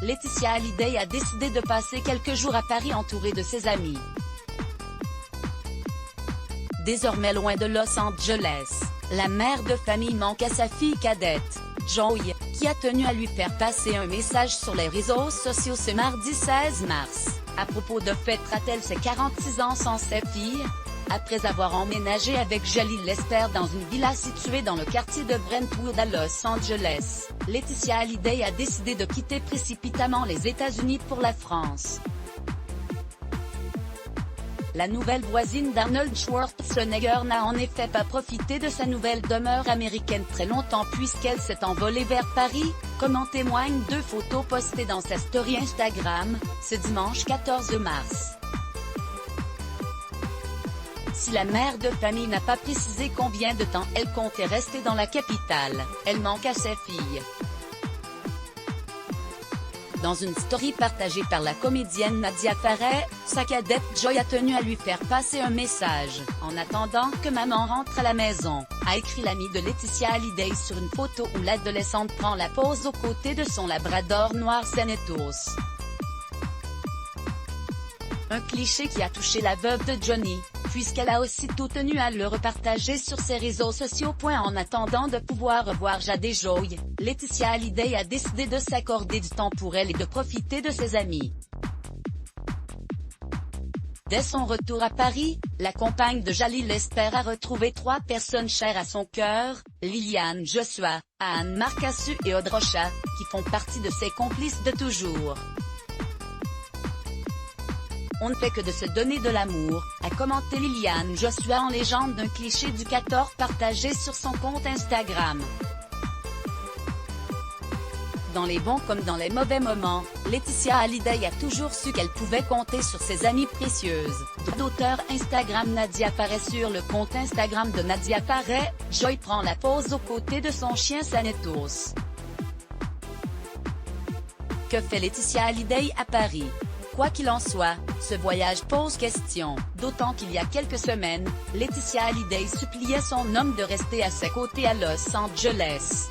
Laetitia Hallyday a décidé de passer quelques jours à Paris entourée de ses amis. Désormais loin de Los Angeles, la mère de famille manque à sa fille cadette, Joy, qui a tenu à lui faire passer un message sur les réseaux sociaux ce mardi 16 mars. À propos de fêtera-t-elle ses 46 ans sans ses filles? Après avoir emménagé avec Jalil Lester dans une villa située dans le quartier de Brentwood à Los Angeles, Laetitia Hallyday a décidé de quitter précipitamment les États-Unis pour la France. La nouvelle voisine d'Arnold Schwarzenegger n'a en effet pas profité de sa nouvelle demeure américaine très longtemps puisqu'elle s'est envolée vers Paris, comme en témoignent deux photos postées dans sa story Instagram, ce dimanche 14 mars. Si la mère de famille n'a pas précisé combien de temps elle comptait rester dans la capitale, elle manque à ses filles. Dans une story partagée par la comédienne Nadia Fares, sa cadette Joy a tenu à lui faire passer un message. En attendant que maman rentre à la maison, a écrit l'amie de Laetitia Hallyday sur une photo où l'adolescente prend la pose aux côtés de son labrador noir Senetos. Un cliché qui a touché la veuve de Johnny, puisqu'elle a aussitôt tenu à le repartager sur ses réseaux sociaux. En attendant de pouvoir revoir Jade et Joy, Laetitia Hallyday a décidé de s'accorder du temps pour elle et de profiter de ses amis. Dès son retour à Paris, la compagne de Jalil Lester a retrouvé trois personnes chères à son cœur, Liliane Joshua, Anne Marcassu et Aude Rocha, qui font partie de ses complices de toujours. On ne fait que de se donner de l'amour, a commenté Liliane Joshua en légende d'un cliché du 14 partagé sur son compte Instagram. Dans les bons comme dans les mauvais moments, Laetitia Hallyday a toujours su qu'elle pouvait compter sur ses amies précieuses. D'auteur Instagram Nadia Fares. Sur le compte Instagram de Nadia Fares, Joy prend la pose aux côtés de son chien Senetos. Que fait Laetitia Hallyday à Paris? Quoi qu'il en soit, ce voyage pose question, d'autant qu'il y a quelques semaines, Laetitia Hallyday suppliait son homme de rester à ses côtés à Los Angeles.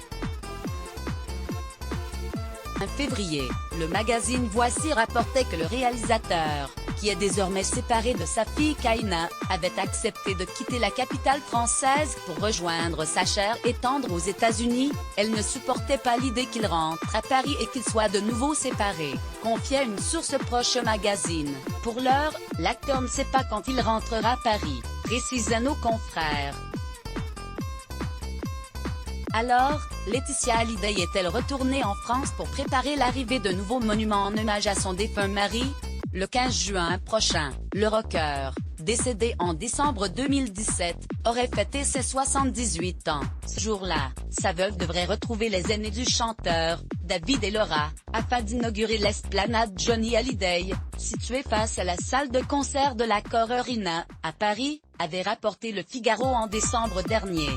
En février, le magazine Voici rapportait que le réalisateur, qui est désormais séparé de sa fille Kaina, avait accepté de quitter la capitale française pour rejoindre sa chère et tendre aux États-Unis. Elle ne supportait pas l'idée qu'il rentre à Paris et qu'ils soient de nouveau séparés, confiait une source proche au magazine. Pour l'heure, l'acteur ne sait pas quand il rentrera à Paris, précisent nos confrères. Alors, Laetitia Hallyday est-elle retournée en France pour préparer l'arrivée de nouveaux monuments en hommage à son défunt mari? Le 15 juin prochain, le rocker, décédé en décembre 2017, aurait fêté ses 78 ans. Ce jour-là, sa veuve devrait retrouver les aînés du chanteur, David et Laura, afin d'inaugurer l'esplanade Johnny Hallyday, située face à la salle de concert de l'Accor Arena, à Paris, avait rapporté Le Figaro en décembre dernier.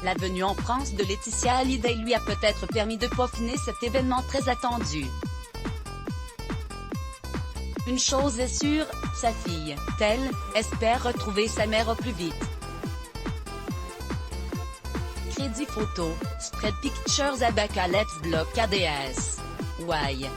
La venue en France de Laetitia Hallyday lui a peut-être permis de peaufiner cet événement très attendu. Une chose est sûre, sa fille, elle, espère retrouver sa mère au plus vite. Crédit photo, Spread Pictures Abaca Let's Block ADS. Why?